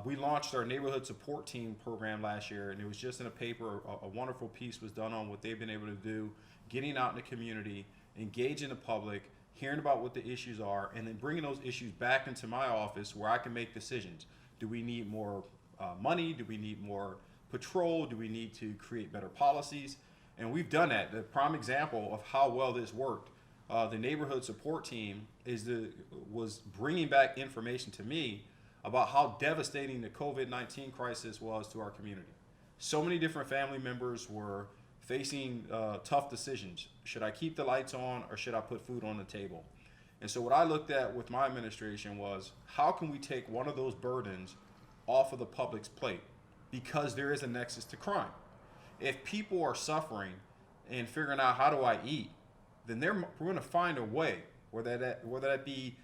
We launched our neighborhood support team program last year, and it was just in a paper. A wonderful piece was done on what they've been able to do, getting out in the community, engaging the public, hearing about what the issues are, and then bringing those issues back into my office where I can make decisions. Do we need more money? Do we need more patrol? Do we need to create better policies? And we've done that. The prime example of how well this worked, the neighborhood support team was bringing back information to me about how devastating the COVID-19 crisis was to our community. So many different family members were facing tough decisions. Should I keep the lights on or should I put food on the table? And so what I looked at with my administration was how can we take one of those burdens off of the public's plate, because there is a nexus to crime. If people are suffering and figuring out how do I eat, then we're going to find a way, whether that be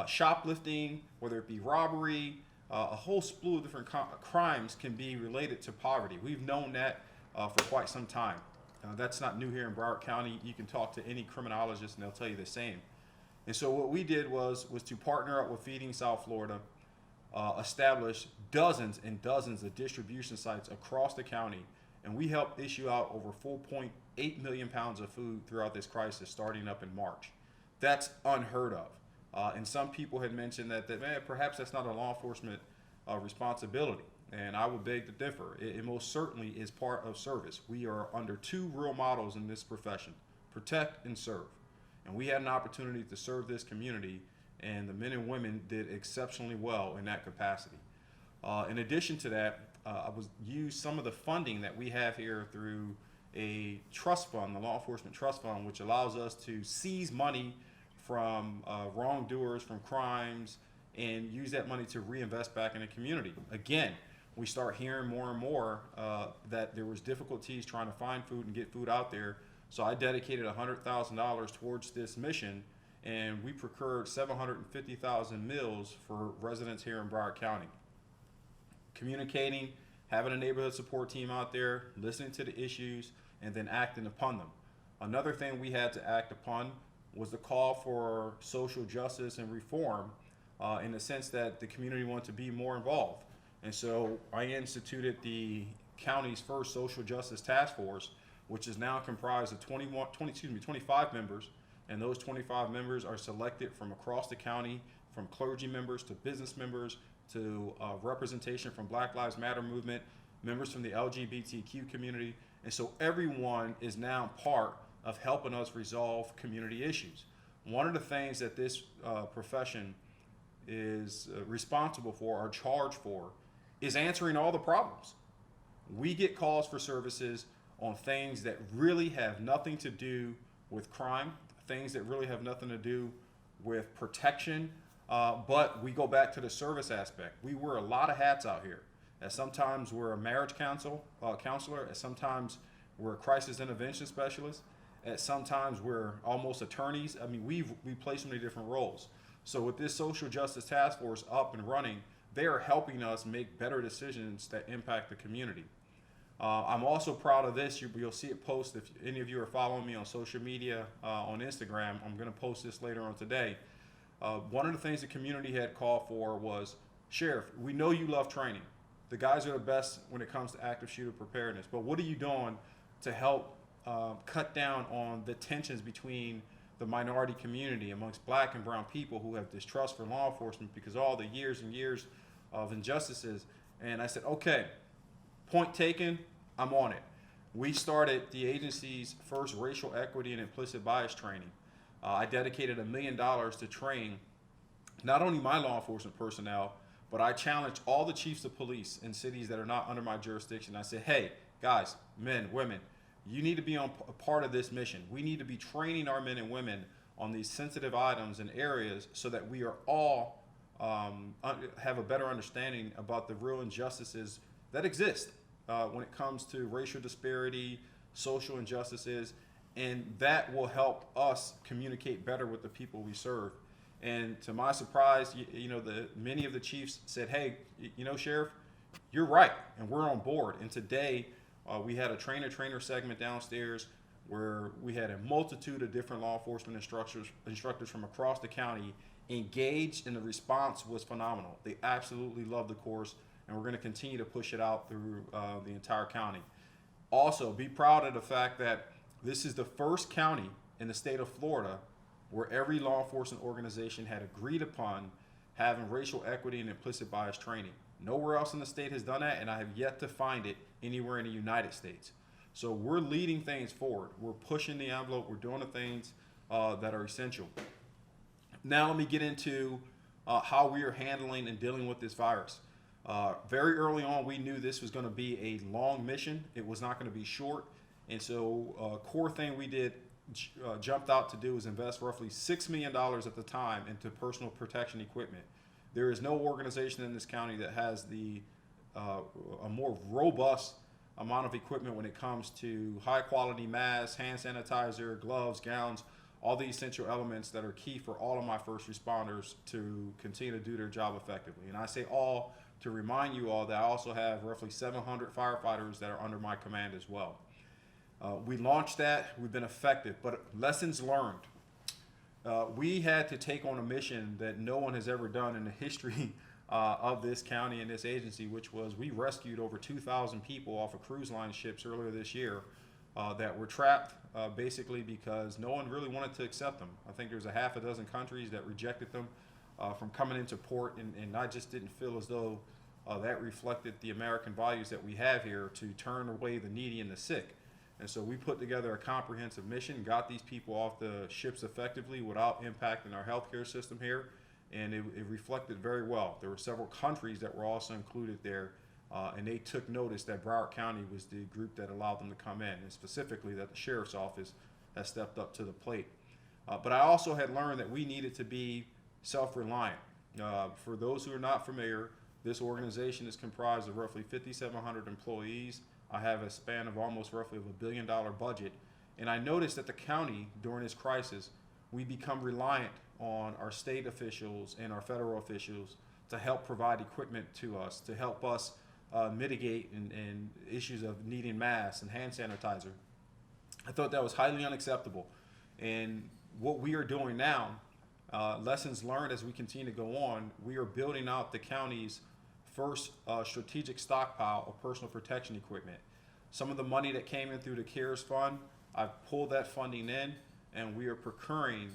shoplifting, whether it be robbery, a whole slew of different crimes can be related to poverty. We've known that for quite some time. That's not new here in Broward County. You can talk to any criminologist and they'll tell you the same. And so what we did was to partner up with Feeding South Florida, establish dozens and dozens of distribution sites across the county, and we helped issue out over 4.8 million pounds of food throughout this crisis starting up in March. That's unheard of. And some people had mentioned that man, perhaps that's not a law enforcement responsibility. And I would beg to differ. It most certainly is part of service. We are under two real models in this profession: protect and serve. And we had an opportunity to serve this community, and the men and women did exceptionally well in that capacity. In addition to that, I was used some of the funding that we have here through a trust fund, the law enforcement trust fund, which allows us to seize money from wrongdoers, from crimes, and use that money to reinvest back in the community. Again, we start hearing more and more that there was difficulties trying to find food and get food out there. So I dedicated $100,000 towards this mission, and we procured 750,000 meals for residents here in Broward County. Communicating, having a neighborhood support team out there, listening to the issues, and then acting upon them. Another thing we had to act upon was the call for social justice and reform, in the sense that the community wanted to be more involved. And so I instituted the county's first social justice task force, which is now comprised of 25 members, and those 25 members are selected from across the county, from clergy members to business members to representation from Black Lives Matter movement, members from the LGBTQ community. And so everyone is now part of helping us resolve community issues. One of the things that this profession is responsible for, or charged for, is answering all the problems. We get calls for services on things that really have nothing to do with crime, things that really have nothing to do with protection, but we go back to the service aspect. We wear a lot of hats out here. As sometimes we're a marriage counselor, as sometimes we're a crisis intervention specialist, at sometimes we're almost attorneys. I mean, we play so many different roles. So with this social justice task force up and running, they are helping us make better decisions that impact the community. I'm also proud of this. You'll see it post if any of you are following me on social media, on Instagram. I'm going to post this later on today. One of the things the community had called for was, Sheriff, we know you love training. The guys are the best when it comes to active shooter preparedness, but what are you doing to help cut down on the tensions between the minority community amongst Black and brown people who have distrust for law enforcement because of all the years and years of injustices? And I said, okay, point taken, I'm on it. We started the agency's first racial equity and implicit bias training. I dedicated $1 million to train not only my law enforcement personnel, but I challenged all the chiefs of police in cities that are not under my jurisdiction. I said, hey, guys, men, women, you need to be on a part of this mission. We need to be training our men and women on these sensitive items and areas so that we are all have a better understanding about the real injustices that exist when it comes to racial disparity, social injustices, and that will help us communicate better with the people we serve. And to my surprise, many of the chiefs said, hey, Sheriff, you're right, and we're on board. And today, we had a trainer segment downstairs where we had a multitude of different law enforcement instructors from across the county engaged, and the response was phenomenal. They absolutely loved the course, and we're going to continue to push it out through the entire county. Also, be proud of the fact that this is the first county in the state of Florida where every law enforcement organization had agreed upon having racial equity and implicit bias training. Nowhere else in the state has done that, and I have yet to find it anywhere in the United States. So we're leading things forward. We're pushing the envelope. We're doing the things that are essential. Now let me get into how we are handling and dealing with this virus. Very early on, we knew this was going to be a long mission. It was not going to be short. And so a core thing we did jumped out to do is invest roughly $6 million at the time into personal protection equipment. There is no organization in this county that has a more robust amount of equipment when it comes to high quality masks, hand sanitizer, gloves, gowns, all the essential elements that are key for all of my first responders to continue to do their job effectively. And I say all to remind you all that I also have roughly 700 firefighters that are under my command as well. We launched that, we've been effective, but lessons learned. We had to take on a mission that no one has ever done in the history of this county and this agency, which was we rescued over 2,000 people off of cruise line ships earlier this year that were trapped basically because no one really wanted to accept them. I think there's a half a dozen countries that rejected them from coming into port, and I just didn't feel as though that reflected the American values that we have here to turn away the needy and the sick. And so we put together a comprehensive mission, got these people off the ships effectively without impacting our healthcare system here, and it reflected very well. There were several countries that were also included there, and they took notice that Broward County was the group that allowed them to come in, and specifically that the Sheriff's Office has stepped up to the plate. But I also had learned that we needed to be self-reliant. For those who are not familiar, this organization is comprised of roughly 5,700 employees. I have a span of almost roughly of $1 billion budget. And I noticed that the county, during this crisis, we become reliant on our state officials and our federal officials to help provide equipment to us, to help us mitigate and issues of needing masks and hand sanitizer. I thought that was highly unacceptable. And what we are doing now, lessons learned as we continue to go on, we are building out the county's first strategic stockpile of personal protection equipment. Some of the money that came in through the CARES Fund, I've pulled that funding in, and we are procuring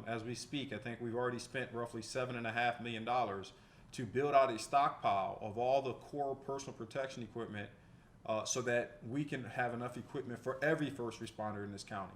as we speak. I think we've already spent roughly $7.5 million to build out a stockpile of all the core personal protection equipment so that we can have enough equipment for every first responder in this county.